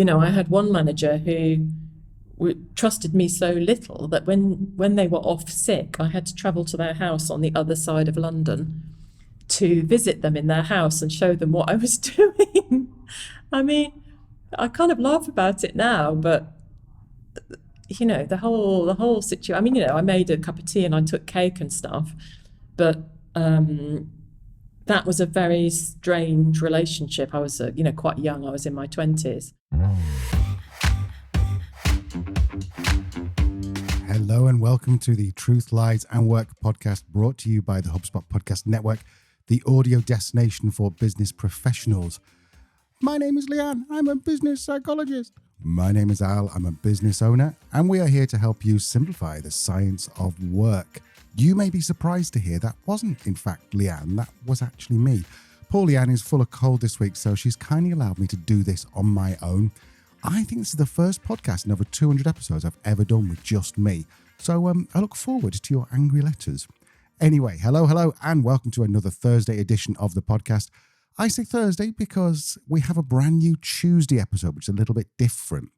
I had one manager who trusted me so little that when they were off sick, I had to travel to their house on the other side of London to visit them in their house and show them what I was doing. I mean, I kind of laugh about it now, but the whole situation. I mean, I made a cup of tea and I took cake and stuff, but that was a very strange relationship. I was, quite young. I was in my 20s. Hello and welcome to the Truth, Lies and Work podcast, brought to you by the HubSpot Podcast Network, the audio destination for business professionals. My name is Leanne. I'm a business psychologist. My name is Al. I'm a business owner, and we are here to help you simplify the science of work. You may be surprised to hear that wasn't, in fact, Leanne. That was actually me. Poor Leanne is full of cold this week, so she's kindly allowed me to do this on my own. I think this is the first podcast in over 200 episodes I've ever done with just me. So I look forward to your angry letters. Anyway, hello, and welcome to another Thursday edition of the podcast. I say Thursday because we have a brand new Tuesday episode, which is a little bit different.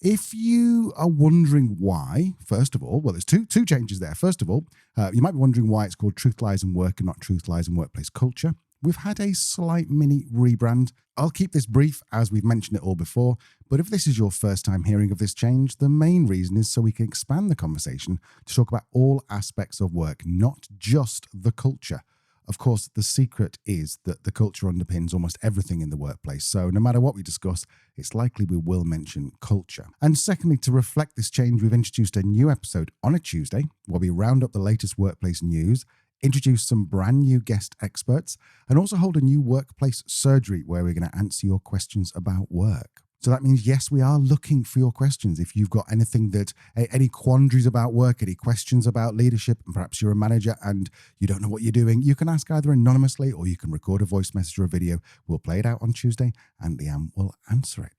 If you are wondering why, first of all, well, there's two changes there. First of all, you might be wondering why it's called Truth, Lies and Work and not Truth, Lies and Workplace Culture. We've had a slight mini rebrand. I'll keep this brief as we've mentioned it all before, but if this is your first time hearing of this change, the main reason is so we can expand the conversation to talk about all aspects of work, not just the culture. Of course, the secret is that the culture underpins almost everything in the workplace. So no matter what we discuss, it's likely we will mention culture. And secondly, to reflect this change, we've introduced a new episode on a Tuesday where we round up the latest workplace news, introduce some brand new guest experts, and also hold a new workplace surgery where we're going to answer your questions about work. So that means, yes, we are looking for your questions. If you've got any quandaries about work, any questions about leadership, and perhaps you're a manager and you don't know what you're doing, you can ask either anonymously or you can record a voice message or a video. We'll play it out on Tuesday and Leanne will answer it.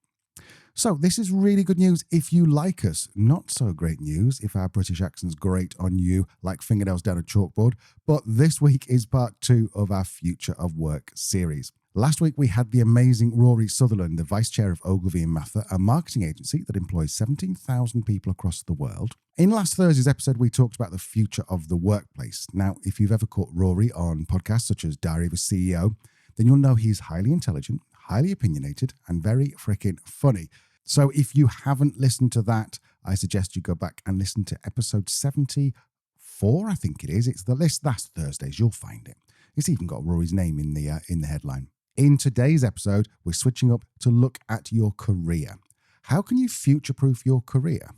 So this is really good news if you like us. Not so great news if our British accent's great on you, like fingernails down a chalkboard. But this week is part 2 of our Future of Work series. Last week, we had the amazing Rory Sutherland, the vice chair of Ogilvy and Mather, a marketing agency that employs 17,000 people across the world. In last Thursday's episode, we talked about the future of the workplace. Now, if you've ever caught Rory on podcasts such as Diary of a CEO, then you'll know he's highly intelligent, highly opinionated, and very freaking funny. So if you haven't listened to that, I suggest you go back and listen to episode 74, I think it is. It's the list last Thursdays. You'll find it. It's even got Rory's name in the headline. In today's episode, we're switching up to look at your career. How can you future-proof your career?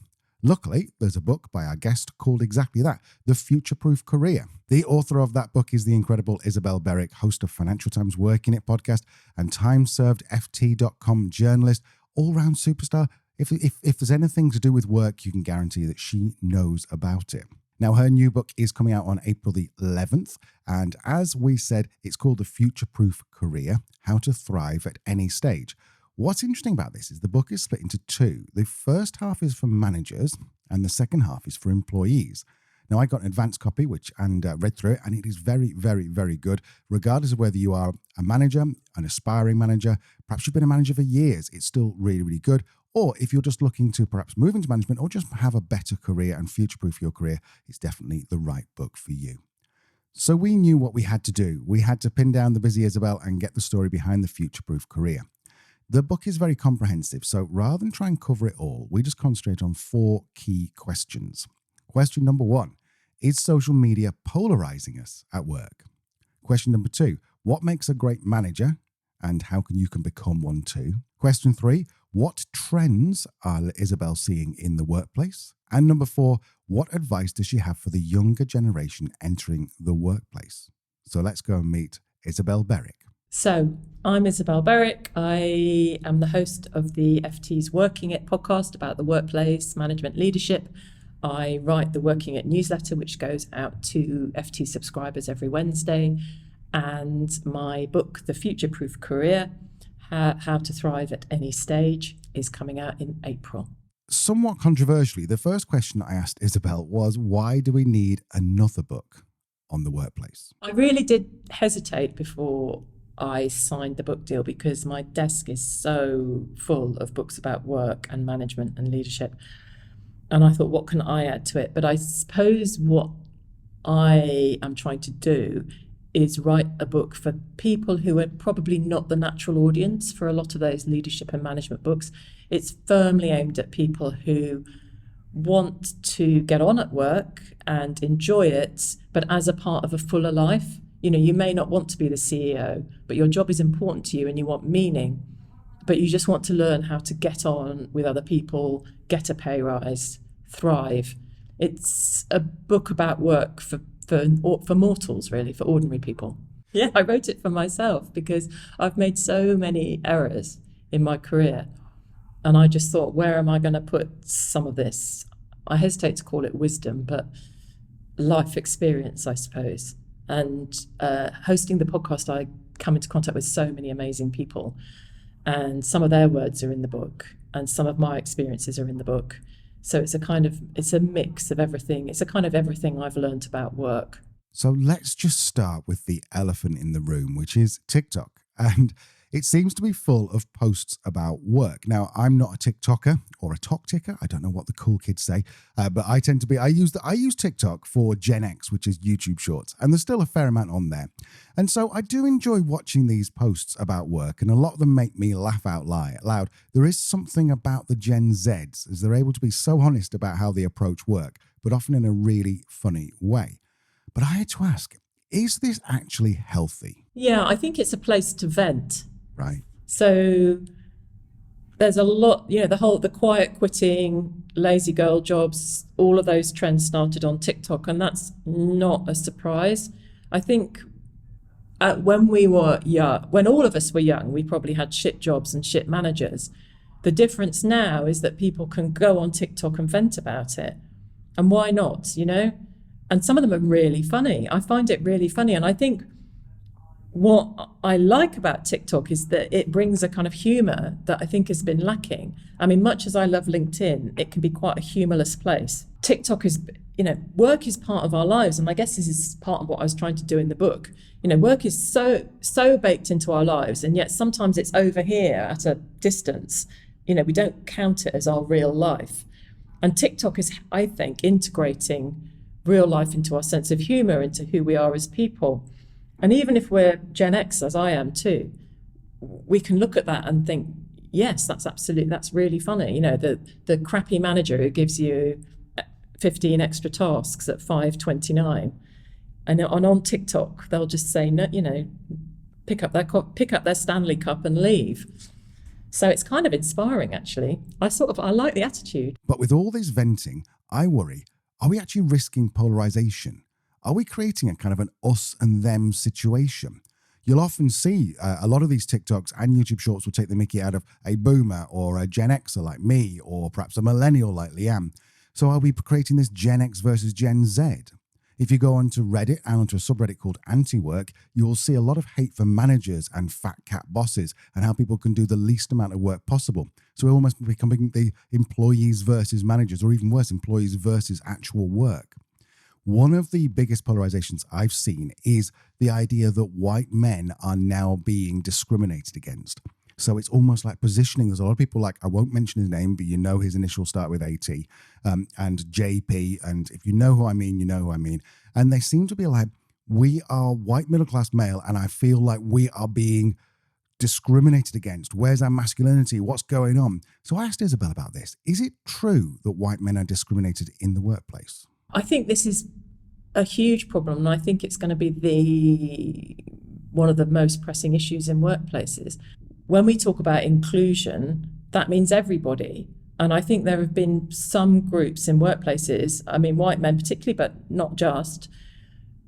Luckily, there's a book by our guest called exactly that, The Future-Proof Career. The author of that book is the incredible Isabel Berwick, host of Financial Times Working It podcast and time-served FT.com journalist, all-round superstar. If there's anything to do with work, you can guarantee that she knows about it. Now, her new book is coming out on April the 11th, and as we said, it's called The Future-Proof Career, How to Thrive at Any Stage. What's interesting about this is the book is split into 2. The first half is for managers, and the second half is for employees. Now, I got an advanced copy and read through it, and it is very, very, very good, regardless of whether you are a manager, an aspiring manager, perhaps you've been a manager for years, it's still really, really good. Or if you're just looking to perhaps move into management or just have a better career and future-proof your career, it's definitely the right book for you. So we knew what we had to do. We had to pin down the busy Isabel and get the story behind the future-proof career. The book is very comprehensive, so rather than try and cover it all, we just concentrate on 4 key questions. Question number 1, is social media polarizing us at work? Question number 2, what makes a great manager and how can you become one too? Question 3, what trends are Isabel seeing in the workplace? And number 4, what advice does she have for the younger generation entering the workplace? So let's go and meet Isabel Berwick. So I'm Isabel Berwick. I am the host of the FT's Working It podcast about the workplace, management, leadership. I write the Working It newsletter, which goes out to FT subscribers every Wednesday. And my book, The Future-Proof Career, How to Thrive at Any Stage, is coming out in April. Somewhat controversially, the first question I asked Isabel was, why do we need another book on the workplace? I really did hesitate before I signed the book deal, because my desk is so full of books about work and management and leadership. And I thought, what can I add to it? But I suppose what I am trying to do is write a book for people who are probably not the natural audience for a lot of those leadership and management books. It's firmly aimed at people who want to get on at work and enjoy it, but as a part of a fuller life. You know, you may not want to be the CEO, but your job is important to you and you want meaning, but you just want to learn how to get on with other people, get a pay rise, thrive. It's a book about work for mortals, really, for ordinary people. Yeah, I wrote it for myself because I've made so many errors in my career. And I just thought, where am I going to put some of this? I hesitate to call it wisdom, but life experience, I suppose. And hosting the podcast, I come into contact with so many amazing people. And some of their words are in the book, and some of my experiences are in the book. So it's a mix of everything. It's a kind of everything I've learned about work. So let's just start with the elephant in the room, which is TikTok. And it seems to be full of posts about work. Now, I'm not a TikToker or a talk ticker. I don't know what the cool kids say, but I use TikTok for Gen X, which is YouTube Shorts, and there's still a fair amount on there. And so I do enjoy watching these posts about work, and a lot of them make me laugh out loud. There is something about the Gen Zs, as they're able to be so honest about how they approach work, but often in a really funny way. But I had to ask, is this actually healthy? Yeah, I think it's a place to vent. Right. So there's a lot, the quiet quitting, lazy girl jobs, all of those trends started on TikTok, and that's not a surprise. I think when we were young, when all of us were young, we probably had shit jobs and shit managers. The difference now is that people can go on TikTok and vent about it. And why not, And some of them are really funny. I find it really funny. And I think what I like about TikTok is that it brings a kind of humor that I think has been lacking. I mean, much as I love LinkedIn, it can be quite a humorless place. TikTok is, work is part of our lives. And I guess this is part of what I was trying to do in the book. Work is so baked into our lives, and yet sometimes it's over here at a distance. We don't count it as our real life. And TikTok is, I think, integrating real life into our sense of humor, into who we are as people. And even if we're Gen X, as I am too, we can look at that and think, yes, that's really funny. The crappy manager who gives you 15 extra tasks at 5:29, and on TikTok they'll just say, no, pick up their Stanley Cup and leave. So it's kind of inspiring, actually. I like the attitude. But with all this venting, I worry, are we actually risking polarization? Are we creating a kind of an us and them situation? You'll often see a lot of these TikToks and YouTube Shorts will take the mickey out of a boomer or a Gen Xer like me, or perhaps a millennial like Leanne. So are we creating this Gen X versus Gen Z? If you go onto Reddit and onto a subreddit called Anti-Work, you will see a lot of hate for managers and fat cat bosses and how people can do the least amount of work possible. So we're almost becoming the employees versus managers, or even worse, employees versus actual work. One of the biggest polarizations I've seen is the idea that white men are now being discriminated against. So it's almost like positioning. There's a lot of people, like, I won't mention his name, but his initials start with AT, and JP. And if you know who I mean, you know who I mean. And they seem to be like, we are white middle-class male, and I feel like we are being discriminated against. Where's our masculinity? What's going on? So I asked Isabel about this. Is it true that white men are discriminated in the workplace? I think this is a huge problem, and I think it's going to be one of the most pressing issues in workplaces. When we talk about inclusion, that means everybody. And I think there have been some groups in workplaces, white men particularly, but not just,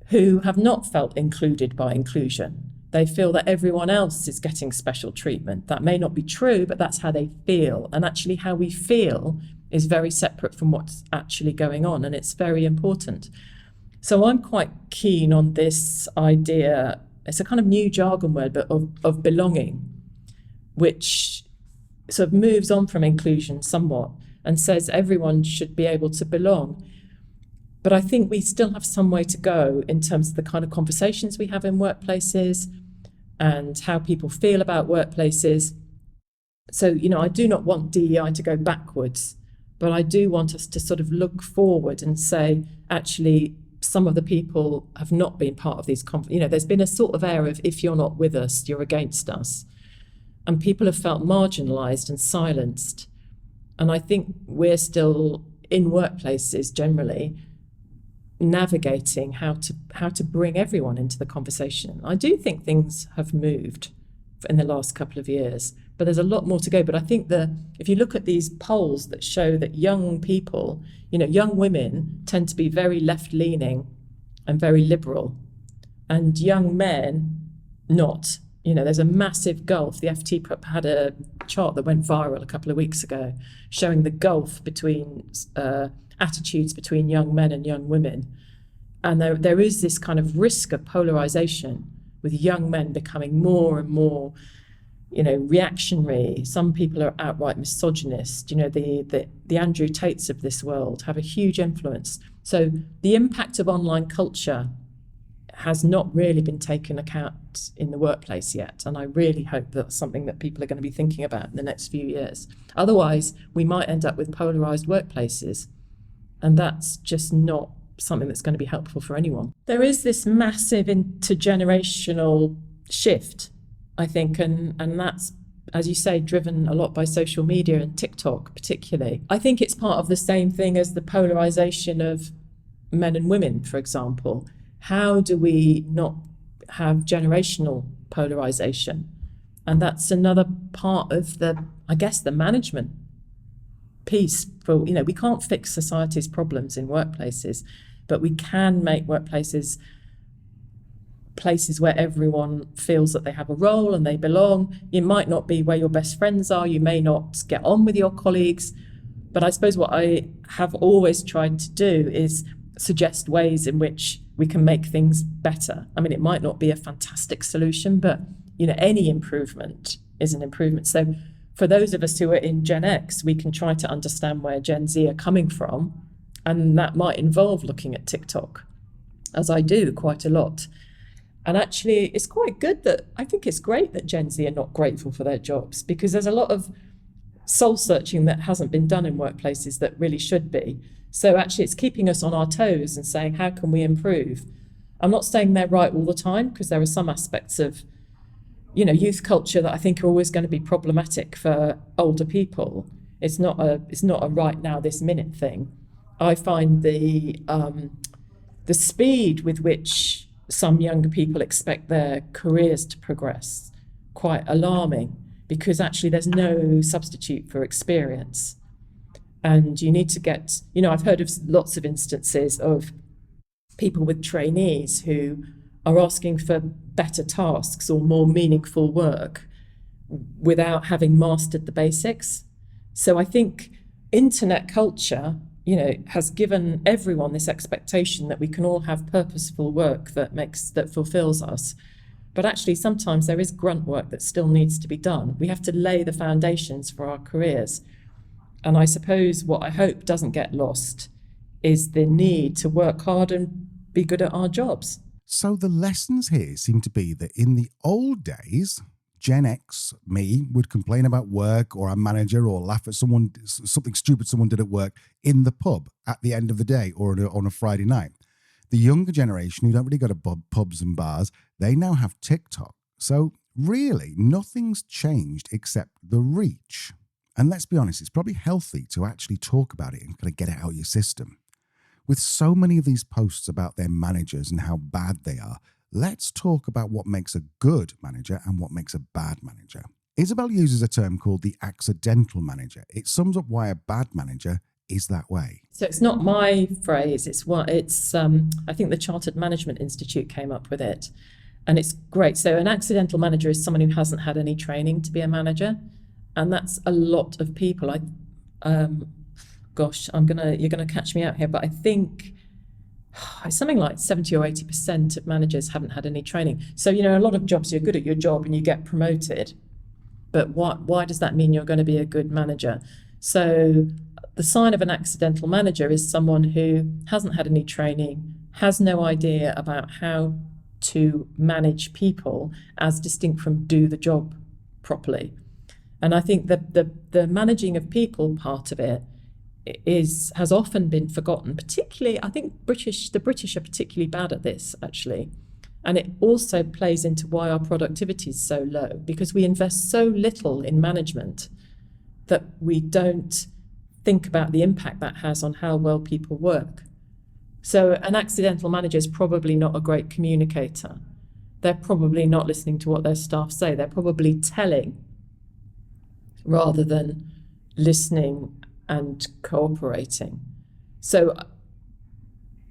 who have not felt included by inclusion. They feel that everyone else is getting special treatment. That may not be true, but that's how they feel. And actually how we feel is very separate from what's actually going on, and it's very important. So I'm quite keen on this idea. It's a kind of new jargon word, but of belonging, which sort of moves on from inclusion somewhat and says everyone should be able to belong. But I think we still have some way to go in terms of the kind of conversations we have in workplaces and how people feel about workplaces. So, I do not want DEI to go backwards, but I do want us to sort of look forward and say, actually, some of the people have not been part of these there's been a sort of air of, if you're not with us, you're against us. And people have felt marginalised and silenced. And I think we're still in workplaces generally navigating how to bring everyone into the conversation. I do think things have moved in the last couple of years, but there's a lot more to go. But I think if you look at these polls that show that young people, young women tend to be very left-leaning and very liberal, and young men not. There's a massive gulf. The FT had a chart that went viral a couple of weeks ago showing the gulf between attitudes between young men and young women. And there is this kind of risk of polarization with young men becoming more and more, reactionary. Some people are outright misogynist. The Andrew Tates of this world have a huge influence. So the impact of online culture has not really been taken account in the workplace yet. And I really hope that's something that people are going to be thinking about in the next few years. Otherwise, we might end up with polarized workplaces. And that's just not something that's going to be helpful for anyone. There is this massive intergenerational shift, I think, and that's, as you say, driven a lot by social media and TikTok particularly. I think it's part of the same thing as the polarization of men and women, for example. How do we not have generational polarization? And that's another part of the management piece. We can't fix society's problems in workplaces, but we can make workplaces places where everyone feels that they have a role and they belong. It might not be where your best friends are. You may not get on with your colleagues. But I suppose what I have always tried to do is suggest ways in which we can make things better. I mean, it might not be a fantastic solution, but any improvement is an improvement. So for those of us who are in Gen X, we can try to understand where Gen Z are coming from, and that might involve looking at TikTok, as I do quite a lot. And actually, it's quite good I think it's great that Gen Z are not grateful for their jobs, because there's a lot of soul searching that hasn't been done in workplaces that really should be. So actually, it's keeping us on our toes and saying, how can we improve? I'm not saying they're right all the time, because there are some aspects of, youth culture that I think are always going to be problematic for older people. It's not a right now, this minute thing. I find the speed with which some younger people expect their careers to progress quite alarming, because actually there's no substitute for experience. And you need to get, I've heard of lots of instances of people with trainees who are asking for better tasks or more meaningful work without having mastered the basics. So I think internet culture, has given everyone this expectation that we can all have purposeful work that fulfills us. But actually, sometimes there is grunt work that still needs to be done. We have to lay the foundations for our careers. And I suppose what I hope doesn't get lost is the need to work hard and be good at our jobs. So the lessons here seem to be that in the old days, Gen X, me, would complain about work or our manager or laugh at something stupid someone did at work in the pub at the end of the day or on a Friday night. The younger generation who don't really go to pubs and bars, they now have TikTok. So really, nothing's changed except the reach. And let's be honest, it's probably healthy to actually talk about it and kind of get it out of your system. With so many of these posts about their managers and how bad they are, let's talk about what makes a good manager and what makes a bad manager. Isabel uses a term called the accidental manager. It sums up why a bad manager is that way. So it's not my phrase. I think the Chartered Management Institute came up with it, and it's great. So an accidental manager is someone who hasn't had any training to be a manager, and that's a lot of people. You're gonna catch me out here, but I think something like 70 or 80% of managers haven't had any training. So, a lot of jobs, you're good at your job and you get promoted. But why does that mean you're going to be a good manager? So the sign of an accidental manager is someone who hasn't had any training, has no idea about how to manage people as distinct from do the job properly. And I think that the managing of people part of it has often been forgotten. Particularly, I think the British are particularly bad at this, actually. And it also plays into why our productivity is so low, because we invest so little in management that we don't think about the impact that has on how well people work. So an accidental manager is probably not a great communicator. They're probably not listening to what their staff say. They're probably telling rather than listening and cooperating. So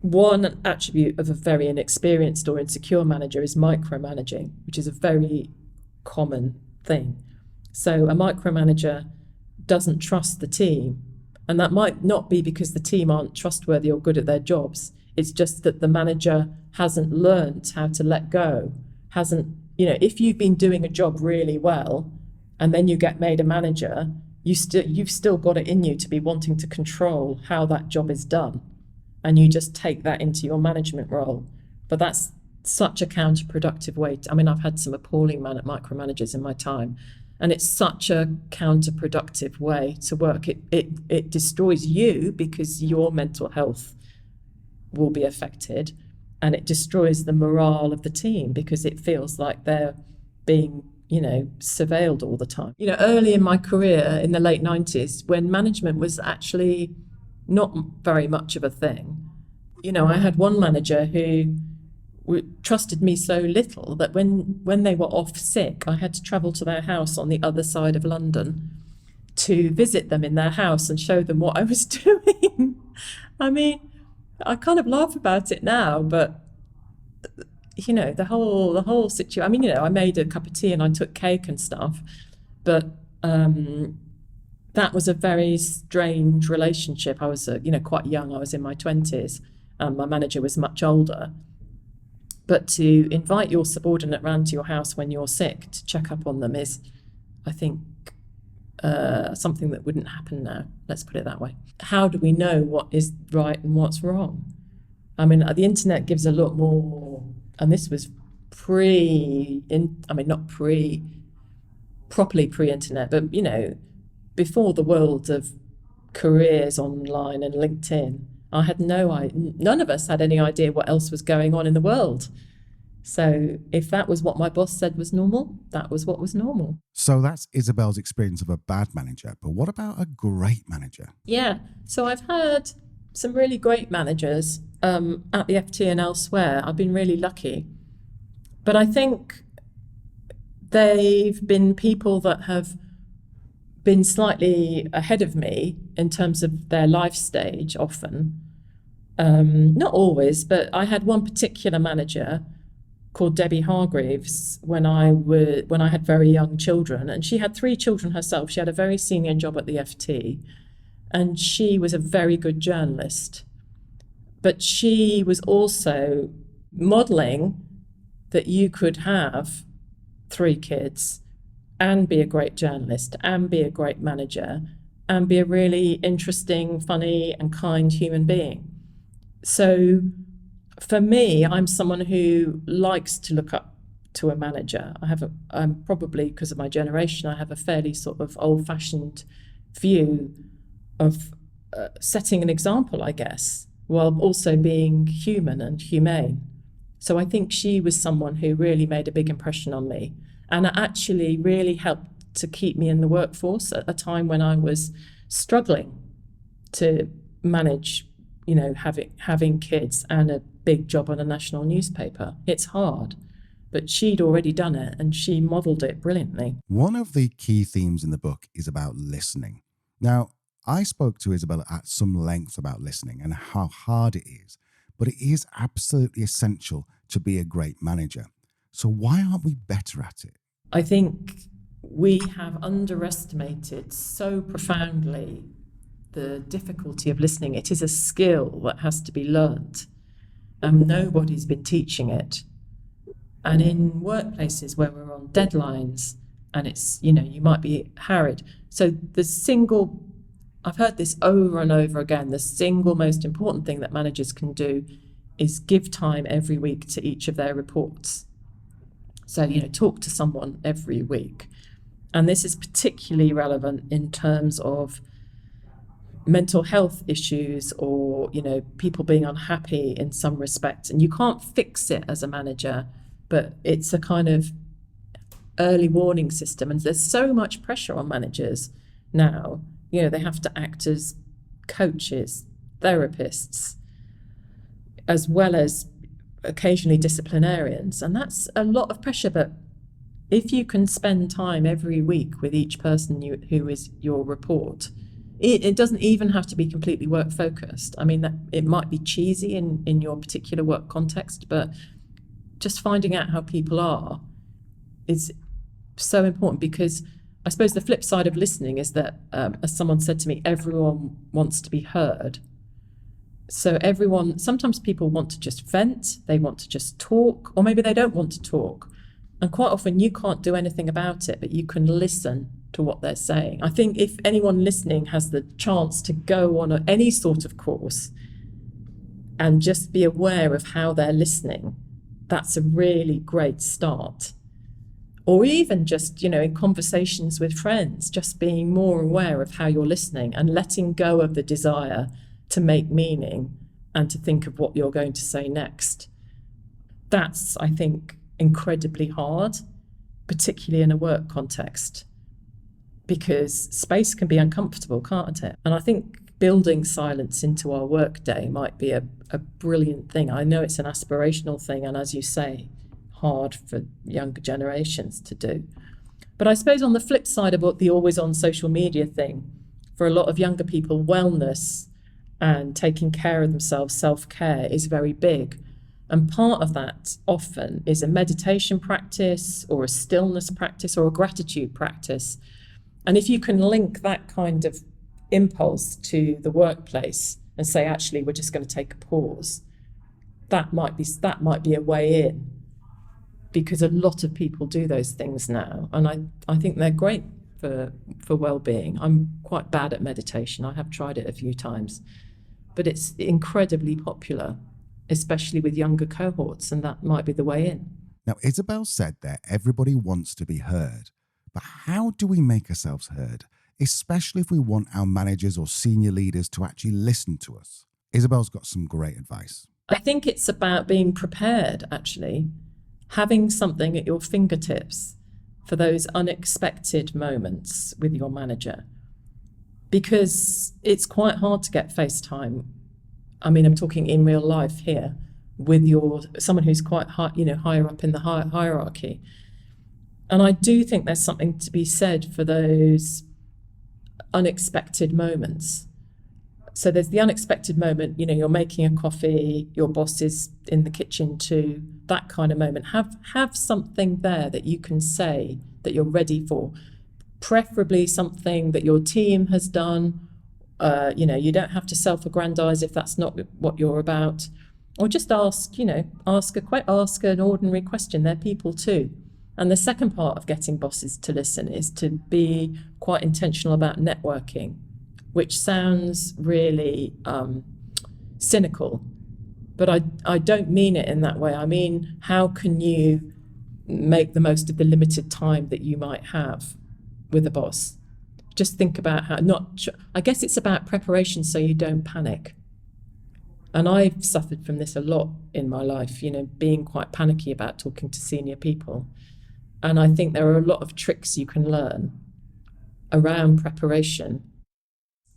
one attribute of a very inexperienced or insecure manager is micromanaging, which is a very common thing. So a micromanager doesn't trust the team. And that might not be because the team aren't trustworthy or good at their jobs. It's just that the manager hasn't learned how to let go. If you've been doing a job really well and then you get made a manager, you've still got it in you to be wanting to control how that job is done. And you just take that into your management role. But that's such a counterproductive way. I've had some appalling micromanagers in my time. And it's such a counterproductive way to work. It destroys you because your mental health will be affected, and it destroys the morale of the team because it feels like they're being, surveilled all the time. Early in my career in the late 90s, when management was actually not very much of a thing, I had one manager who trusted me so little that when they were off sick, I had to travel to their house on the other side of London to visit them in their house and show them what I was doing. I kind of laugh about it now, but the whole situation. I made a cup of tea and I took cake and stuff, but that was a very strange relationship. I was quite young. I was in my 20s. My manager was much older. But to invite your subordinate round to your house when you're sick to check up on them is, I think, something that wouldn't happen now. Let's put it that way. How do we know what is right and what's wrong? The internet gives a lot more, and this was properly pre-internet, but, before the world of careers online and LinkedIn. None of us had any idea what else was going on in the world. So if that was what my boss said was normal, that was what was normal. So that's Isabel's experience of a bad manager. But what about a great manager? Yeah. So I've had some really great managers at the FT and elsewhere. I've been really lucky. But I think they've been people that have been slightly ahead of me in terms of their life stage often. Not always, but I had one particular manager called Debbie Hargreaves when I had very young children, and she had 3 children herself. She had a very senior job at the FT, and she was a very good journalist. But she was also modelling that you could have 3 kids and be a great journalist and be a great manager and be a really interesting, funny and kind human being. So for me, I'm someone who likes to look up to a manager. I'm probably, because of my generation, I have a fairly sort of old-fashioned view of setting an example, I guess, while also being human and humane. So I think she was someone who really made a big impression on me. And it actually really helped to keep me in the workforce at a time when I was struggling to manage, having kids and a big job on a national newspaper. It's hard, but she'd already done it and she modelled it brilliantly. One of the key themes in the book is about listening. Now, I spoke to Isabel at some length about listening and how hard it is, but it is absolutely essential to be a great manager. So why aren't we better at it? I think we have underestimated so profoundly the difficulty of listening. It is a skill that has to be learnt. Nobody's been teaching it. And in workplaces where we're on deadlines and it's, you might be harried. So I've heard this over and over again, the single most important thing that managers can do is give time every week to each of their reports. So, talk to someone every week. And this is particularly relevant in terms of mental health issues or, people being unhappy in some respects. And you can't fix it as a manager, but it's a kind of early warning system. And there's so much pressure on managers now. They have to act as coaches, therapists, as well as occasionally disciplinarians. And that's a lot of pressure. But if you can spend time every week with each person who is your report, it doesn't even have to be completely work focused. I mean, that it might be cheesy in your particular work context, but just finding out how people are is so important, because I suppose the flip side of listening is that, as someone said to me, everyone wants to be heard. So sometimes people want to just vent, they want to just talk, or maybe they don't want to talk. And quite often you can't do anything about it, but you can listen to what they're saying. I think if anyone listening has the chance to go on any sort of course and just be aware of how they're listening, that's a really great start. Or even just, in conversations with friends, just being more aware of how you're listening and letting go of the desire to make meaning and to think of what you're going to say next. That's, I think, incredibly hard, particularly in a work context, because space can be uncomfortable, can't it? And I think building silence into our workday might be a brilliant thing. I know it's an aspirational thing, and as you say, hard for younger generations to do. But I suppose on the flip side of the always on social media thing, for a lot of younger people, wellness and taking care of themselves, self-care, is very big. And part of that often is a meditation practice or a stillness practice or a gratitude practice. And if you can link that kind of impulse to the workplace and say, actually, we're just going to take a pause, that might be a way in, because a lot of people do those things now. And I think they're great for well-being. I'm quite bad at meditation. I have tried it a few times, but it's incredibly popular, especially with younger cohorts, and that might be the way in. Now, Isabel said that everybody wants to be heard, but how do we make ourselves heard, especially if we want our managers or senior leaders to actually listen to us? Isabel's got some great advice. I think it's about being prepared, actually, having something at your fingertips for those unexpected moments with your manager, because it's quite hard to get FaceTime. I mean, I'm talking in real life here with someone who's quite high, higher up in the hierarchy. And I do think there's something to be said for those unexpected moments. So there's the unexpected moment, you're making a coffee, your boss is in the kitchen too, that kind of moment. Have something there that you can say that you're ready for, preferably something that your team has done. You don't have to self-aggrandize if that's not what you're about, or just ask an ordinary question. They're people too. And the second part of getting bosses to listen is to be quite intentional about networking, which sounds really cynical, but I don't mean it in that way. I mean, how can you make the most of the limited time that you might have with a boss? Just think about I guess it's about preparation so you don't panic. And I've suffered from this a lot in my life, being quite panicky about talking to senior people. And I think there are a lot of tricks you can learn around preparation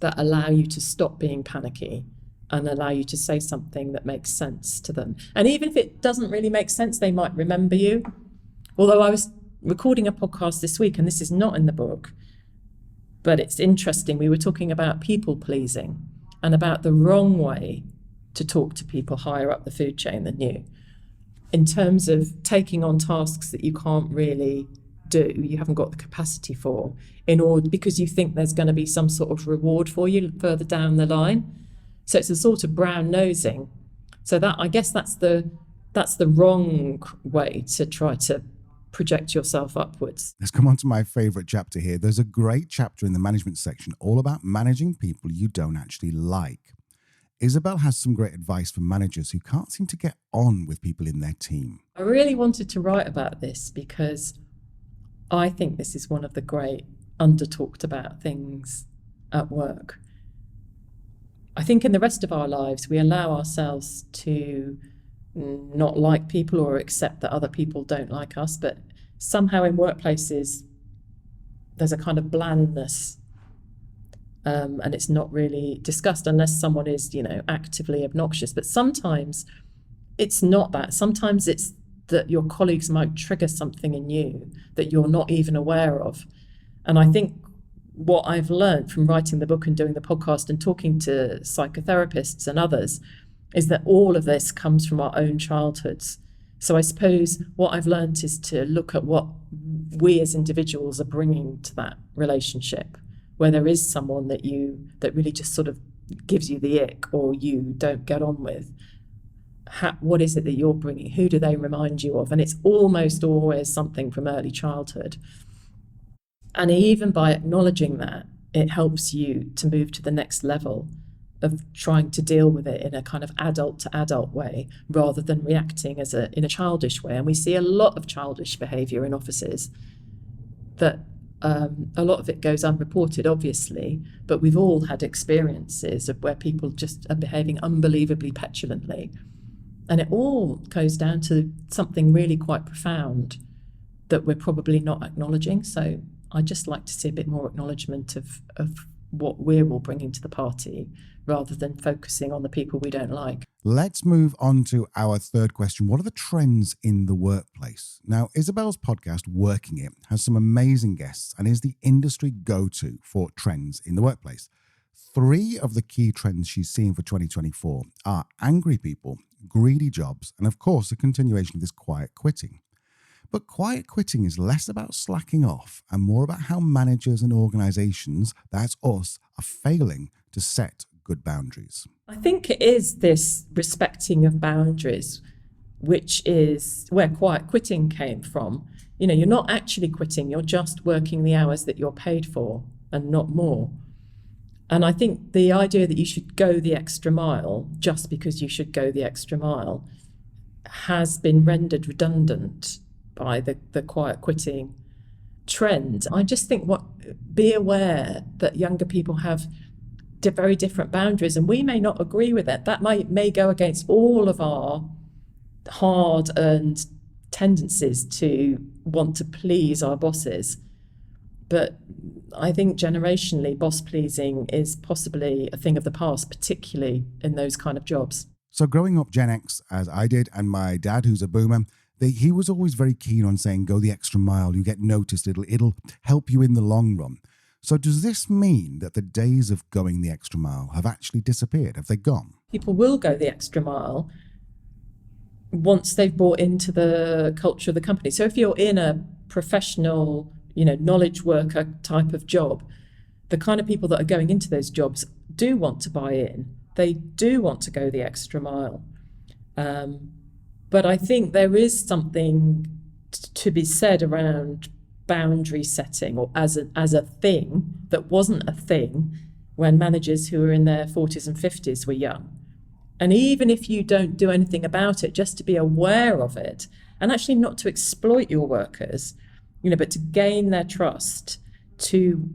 that allow you to stop being panicky and allow you to say something that makes sense to them. And even if it doesn't really make sense, they might remember you. Although I was recording a podcast this week, and this is not in the book, but it's interesting. We were talking about people pleasing and about the wrong way to talk to people higher up the food chain than you, in terms of taking on tasks that you can't really do, you haven't got the capacity for, because you think there's going to be some sort of reward for you further down the line. So it's a sort of brown nosing. So that, I guess, that's the wrong way to try to project yourself upwards. Let's come on to my favorite chapter here. There's a great chapter in the management section all about managing people you don't actually like. Isabel has some great advice for managers who can't seem to get on with people in their team. I really wanted to write about this because I think this is one of the great under-talked about things at work. I think in the rest of our lives, we allow ourselves to not like people or accept that other people don't like us, but somehow in workplaces, there's a kind of blandness, and it's not really discussed unless someone is, actively obnoxious. But sometimes it's not that. Sometimes it's that your colleagues might trigger something in you that you're not even aware of. And I think what I've learned from writing the book and doing the podcast and talking to psychotherapists and others is that all of this comes from our own childhoods. So I suppose what I've learned is to look at what we as individuals are bringing to that relationship, where there is someone that really just sort of gives you the ick or you don't get on with. What is it that you're bringing? Who do they remind you of? And it's almost always something from early childhood. And even by acknowledging that, it helps you to move to the next level of trying to deal with it in a kind of adult to adult way rather than reacting in a childish way. And we see a lot of childish behaviour in offices that a lot of it goes unreported, obviously, but we've all had experiences of where people just are behaving unbelievably petulantly. And it all goes down to something really quite profound that we're probably not acknowledging. So I'd just like to see a bit more acknowledgement of what we're all bringing to the party rather than focusing on the people we don't like. Let's move on to our third question. What are the trends in the workplace? Now, Isabel's podcast, Working It, has some amazing guests and is the industry go-to for trends in the workplace. 3 of the key trends she's seeing for 2024 are angry people, greedy jobs, and of course, a continuation of this quiet quitting. But quiet quitting is less about slacking off and more about how managers and organizations, that's us, are failing to set good boundaries. I think it is this respecting of boundaries, which is where quiet quitting came from. You're not actually quitting, you're just working the hours that you're paid for and not more. And I think the idea that you should go the extra mile just because you should go the extra mile has been rendered redundant by the quiet quitting trend. I just think be aware that younger people have very different boundaries, and we may not agree with it. That may go against all of our hard-earned tendencies to want to please our bosses. But I think generationally, boss pleasing is possibly a thing of the past, particularly in those kind of jobs. So growing up Gen X, as I did, and my dad, who's a boomer, he was always very keen on saying, go the extra mile, you get noticed, it'll help you in the long run. So does this mean that the days of going the extra mile have actually disappeared? Have they gone? People will go the extra mile once they've bought into the culture of the company. So if you're in a professional, knowledge worker type of job, the kind of people that are going into those jobs do want to buy in. They do want to go the extra mile. But I think there is something to be said around boundary setting, or as a thing that wasn't a thing when managers who were in their 40s and 50s were young. And even if you don't do anything about it, just to be aware of it and actually not to exploit your workers, but to gain their trust, to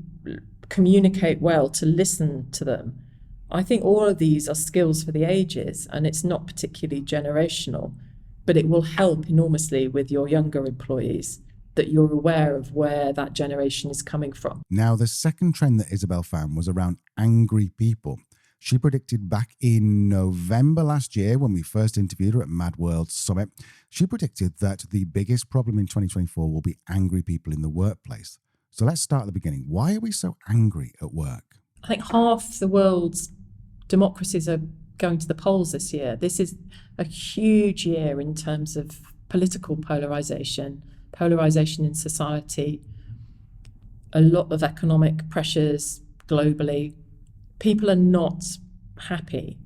communicate well, to listen to them. I think all of these are skills for the ages, and it's not particularly generational, but it will help enormously with your younger employees that you're aware of where that generation is coming from. Now, the second trend that Isabel found was around angry people. She predicted back in November last year, when we first interviewed her at Mad World Summit, she predicted that the biggest problem in 2024 will be angry people in the workplace. So let's start at the beginning. Why are we so angry at work? I think half the world's democracies are going to the polls this year. This is a huge year in terms of political polarisation in society, a lot of economic pressures globally. People are not happy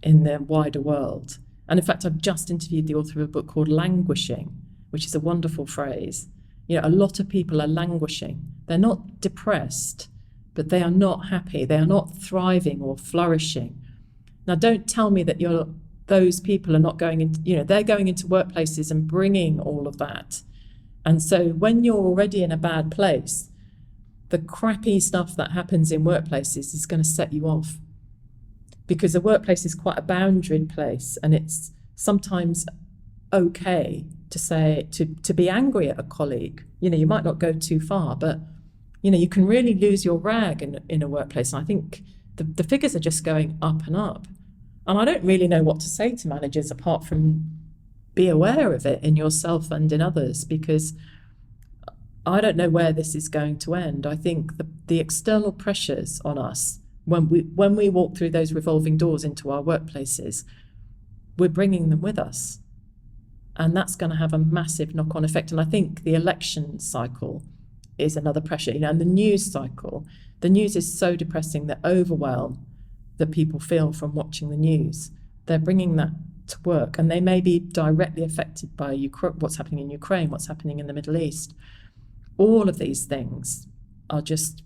in the wider world. And in fact, I've just interviewed the author of a book called Languishing, which is a wonderful phrase. A lot of people are languishing. They're not depressed, but they are not happy. They are not thriving or flourishing. Now, don't tell me that those people are not going into, they're going into workplaces and bringing all of that. And so when you're already in a bad place, the crappy stuff that happens in workplaces is going to set you off, because the workplace is quite a boundaried place, and it's sometimes okay to say, to be angry at a colleague. You might not go too far, but you can really lose your rag in a workplace. And I think the figures are just going up and up. And I don't really know what to say to managers apart from be aware of it in yourself and in others, because I don't know where this is going to end. I think the external pressures on us, when we walk through those revolving doors into our workplaces, we're bringing them with us. And that's going to have a massive knock-on effect. And I think the election cycle is another pressure, and the news cycle. The news is so depressing, the overwhelm that people feel from watching the news. They're bringing that to work, and they may be directly affected by what's happening in Ukraine, what's happening in the Middle East. All of these things are just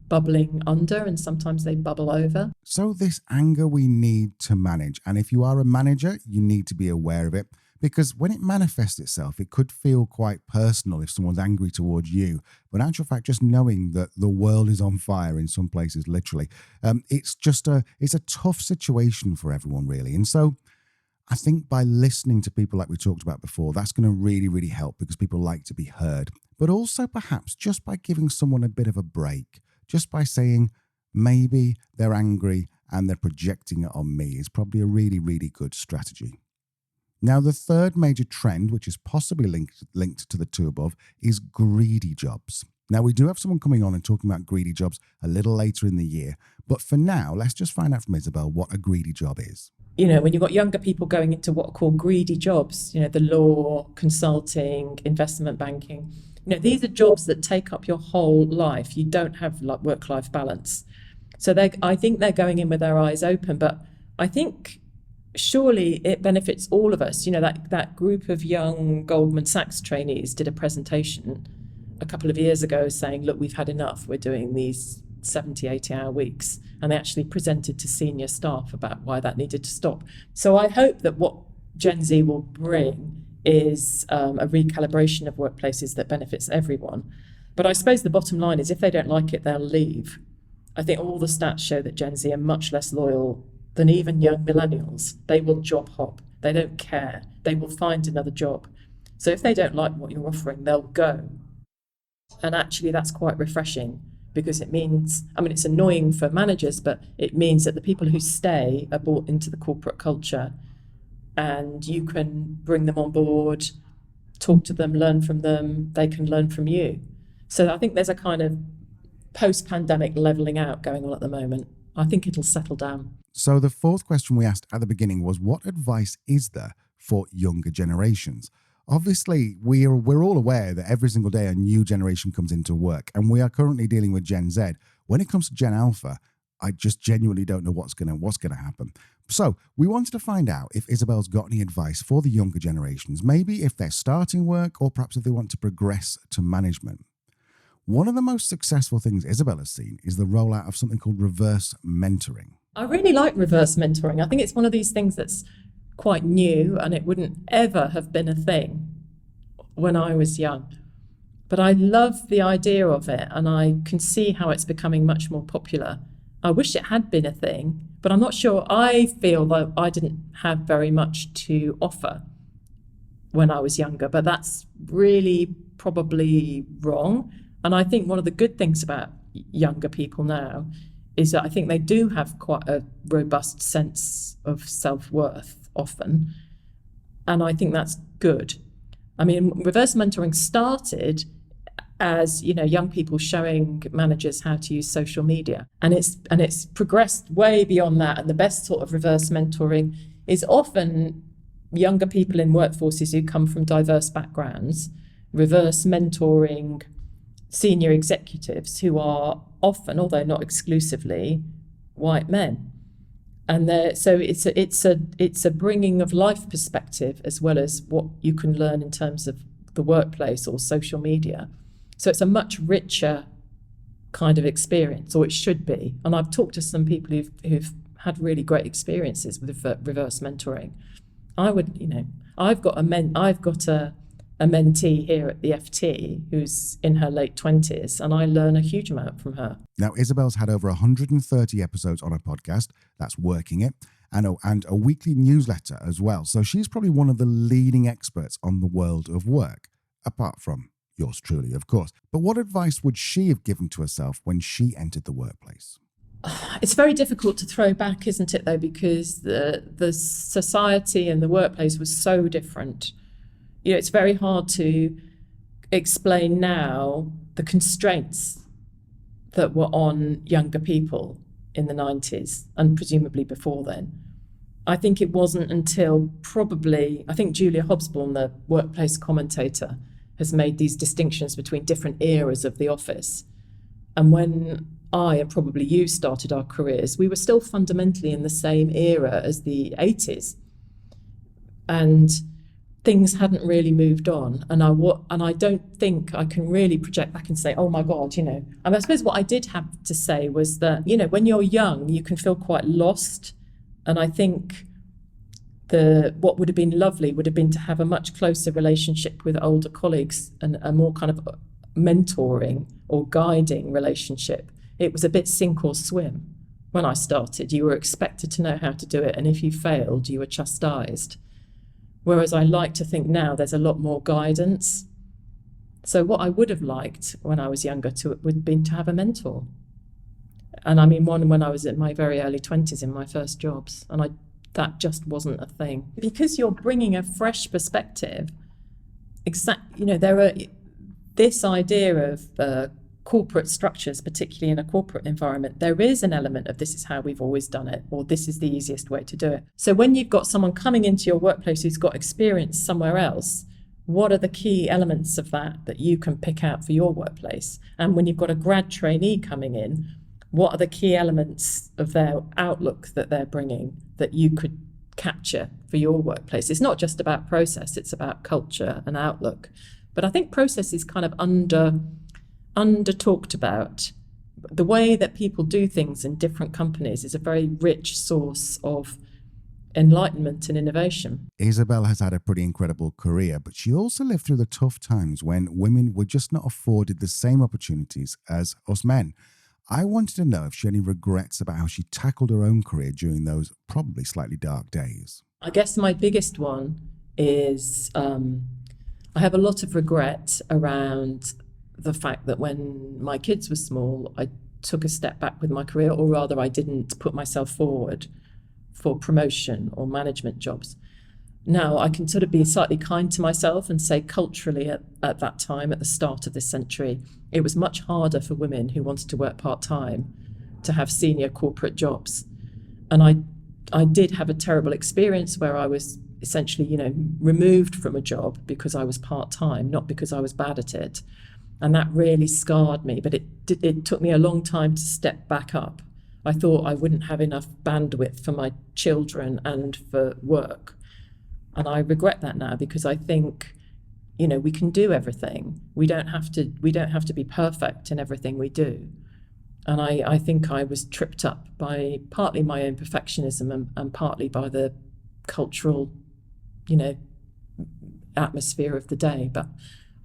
bubbling under, and sometimes they bubble over. So this anger we need to manage. And if you are a manager, you need to be aware of it, because when it manifests itself, it could feel quite personal if someone's angry towards you. But in actual fact, just knowing that the world is on fire in some places, literally, it's a tough situation for everyone, really. And so I think by listening to people like we talked about before, that's going to really, really help, because people like to be heard. But also perhaps just by giving someone a bit of a break, just by saying maybe they're angry and they're projecting it on me, is probably a really, really good strategy. Now, the third major trend, which is possibly linked to the two above, is greedy jobs. Now, we do have someone coming on and talking about greedy jobs a little later in the year. But for now, let's just find out from Isabel what a greedy job is. When you've got younger people going into what are called greedy jobs, the law, consulting, investment banking, these are jobs that take up your whole life. You don't have work-life balance. So I think they're going in with their eyes open, but I think surely it benefits all of us. That group of young Goldman Sachs trainees did a presentation a couple of years ago saying, look, we've had enough. We're doing these 70, 80-hour weeks. And they actually presented to senior staff about why that needed to stop. So I hope that what Gen Z will bring is a recalibration of workplaces that benefits everyone. But I suppose the bottom line is if they don't like it, they'll leave. I think all the stats show that Gen Z are much less loyal than even young millennials. They will job hop. They don't care. They will find another job. So if they don't like what you're offering, they'll go. And actually that's quite refreshing, because it means, it's annoying for managers, but it means that the people who stay are brought into the corporate culture, and you can bring them on board, talk to them, learn from them, they can learn from you. So I think there's a kind of post-pandemic levelling out going on at the moment. I think it'll settle down. So the fourth question we asked at the beginning was, what advice is there for younger generations? Obviously, we're all aware that every single day a new generation comes into work, and we are currently dealing with Gen Z. When it comes to Gen Alpha, I just genuinely don't know what's gonna happen. So we wanted to find out if Isabel's got any advice for the younger generations, maybe if they're starting work or perhaps if they want to progress to management. One of the most successful things Isabel has seen is the rollout of something called reverse mentoring. I really like reverse mentoring. I think it's one of these things that's quite new, and it wouldn't ever have been a thing when I was young. But I love the idea of it, and I can see how it's becoming much more popular. I wish it had been a thing, but I'm not sure. I feel that I didn't have very much to offer when I was younger, but that's really probably wrong. And I think one of the good things about younger people now is that I think they do have quite a robust sense of self-worth often. And I think that's good. Reverse mentoring started as, young people showing managers how to use social media. And it's progressed way beyond that. And the best sort of reverse mentoring is often younger people in workforces who come from diverse backgrounds, reverse mentoring senior executives who are often, although not exclusively, white men. And so it's a bringing of life perspective as well as what you can learn in terms of the workplace or social media. So it's a much richer kind of experience, or it should be. And I've talked to some people who've had really great experiences with reverse mentoring. I've got a mentee here at the FT who's in her late 20s, and I learn a huge amount from her. Now, Isabel's had over 130 episodes on her podcast, that's Working It, and a weekly newsletter as well. So she's probably one of the leading experts on the world of work, apart from yours truly, of course. But what advice would she have given to herself when she entered the workplace? It's very difficult to throw back, isn't it, though, because the society and the workplace was so different. It's very hard to explain now the constraints that were on younger people in the 90s and presumably before then. I think it wasn't until I think Julia Hobsbawm, the workplace commentator, has made these distinctions between different eras of the office. And when I and probably you started our careers, we were still fundamentally in the same era as the 80s. And things hadn't really moved on. And I don't think I can really project back and say, oh my God, And I suppose what I did have to say was that, when you're young, you can feel quite lost. And I think what would have been lovely would have been to have a much closer relationship with older colleagues and a more kind of mentoring or guiding relationship. It was a bit sink or swim. When I started, you were expected to know how to do it. And if you failed, you were chastised. Whereas I like to think now there's a lot more guidance. So what I would have liked when I was younger would have been to have a mentor. And I mean, one when I was in my very early 20s in my first jobs. And that just wasn't a thing. Because you're bringing a fresh perspective, there are this idea of corporate structures, particularly in a corporate environment, there is an element of this is how we've always done it, or this is the easiest way to do it. So when you've got someone coming into your workplace who's got experience somewhere else, what are the key elements of that you can pick out for your workplace? And when you've got a grad trainee coming in, what are the key elements of their outlook that they're bringing that you could capture for your workplace? It's not just about process, it's about culture and outlook. But I think process is kind of under talked about. The way that people do things in different companies is a very rich source of enlightenment and innovation. Isabel has had a pretty incredible career, but she also lived through the tough times when women were just not afforded the same opportunities as us men. I wanted to know if she had any regrets about how she tackled her own career during those probably slightly dark days. I guess my biggest one is I have a lot of regret around the fact that when my kids were small, I took a step back with my career, or rather I didn't put myself forward for promotion or management jobs. Now, I can sort of be slightly kind to myself and say culturally at that time, at the start of this century, it was much harder for women who wanted to work part-time to have senior corporate jobs. And I did have a terrible experience where I was essentially, removed from a job because I was part-time, not because I was bad at it. And that really scarred me, but it took me a long time to step back up. I thought I wouldn't have enough bandwidth for my children and for work. And I regret that now because I think, we can do everything. We don't have to be perfect in everything we do. And I think I was tripped up by partly my own perfectionism and partly by the cultural, atmosphere of the day. But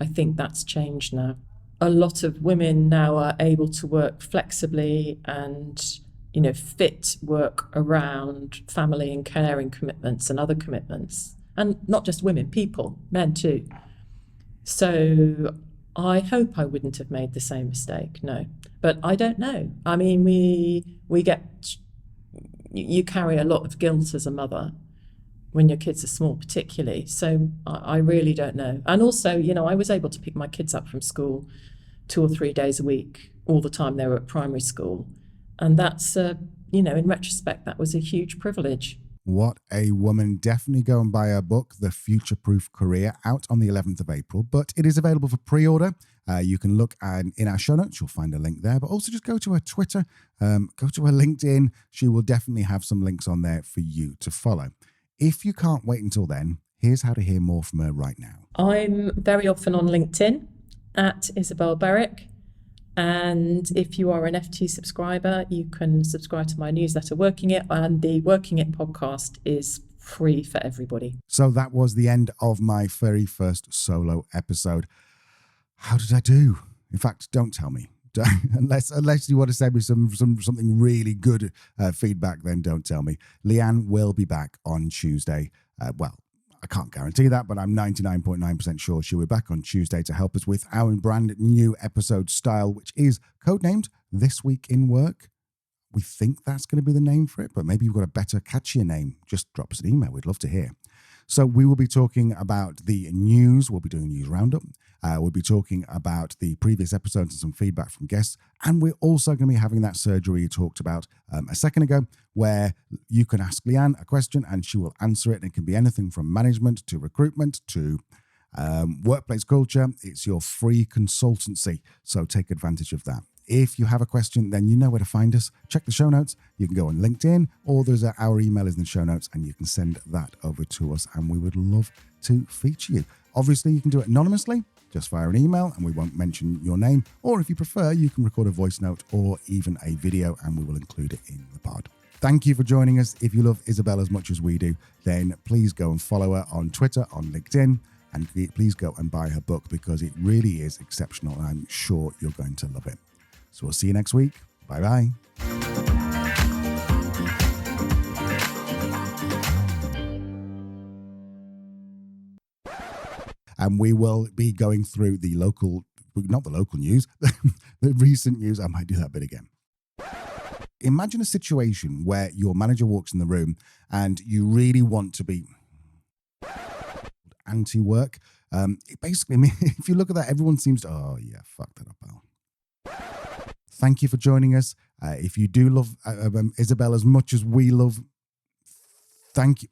I think that's changed now. A lot of women now are able to work flexibly and, fit work around family and caring commitments and other commitments. And not just women, people, men too. So I hope I wouldn't have made the same mistake, no. But I don't know. I mean, you carry a lot of guilt as a mother when your kids are small particularly. So I really don't know. And also, I was able to pick my kids up from school 2 or 3 days a week, all the time they were at primary school. And that's, in retrospect, that was a huge privilege. What a woman. Definitely go and buy her book, The Future-Proof Career, out on the 11th of April. But it is available for pre-order. You can look in our show notes. You'll find a link there. But also just go to her Twitter, go to her LinkedIn. She will definitely have some links on there for you to follow. If you can't wait until then, here's how to hear more from her right now. I'm very often on LinkedIn at Isabel Berwick. And if you are an FT subscriber, you can subscribe to my newsletter, Working It, and the Working It podcast is free for everybody. So that was the end of my very first solo episode. How did I do? In fact, don't tell me. Unless you want to send me something really good feedback, then don't tell me. Leanne will be back on Tuesday. Well, I can't guarantee that, but I'm 99.9% sure she'll be back on Tuesday to help us with our brand new episode style, which is codenamed This Week in Work. We think that's going to be the name for it, but maybe you've got a better, catchier name. Just drop us an email. We'd love to hear. So we will be talking about the news. We'll be doing a news roundup. We'll be talking about the previous episodes and some feedback from guests. And we're also going to be having that surgery you talked about a second ago, where you can ask Leanne a question and she will answer it. And it can be anything from management to recruitment to workplace culture. It's your free consultancy. So take advantage of that. If you have a question, then you know where to find us. Check the show notes. You can go on LinkedIn, or there's our email is in the show notes, and you can send that over to us, and we would love to feature you. Obviously, you can do it anonymously, just via an email, and we won't mention your name. Or if you prefer, you can record a voice note or even a video, and we will include it in the pod. Thank you for joining us. If you love Isabel as much as we do, then please go and follow her on Twitter, on LinkedIn, and please go and buy her book, because it really is exceptional, and I'm sure you're going to love it. So we'll see you next week. Bye-bye. And we will be going through the not the local news, the recent news. I might do that bit again. Imagine a situation where your manager walks in the room and you really want to be anti-work. Basically, if you look at that, everyone seems to, oh yeah, fuck that up, pal. Thank you for joining us. If you do love Isabel as much as we love, thank you.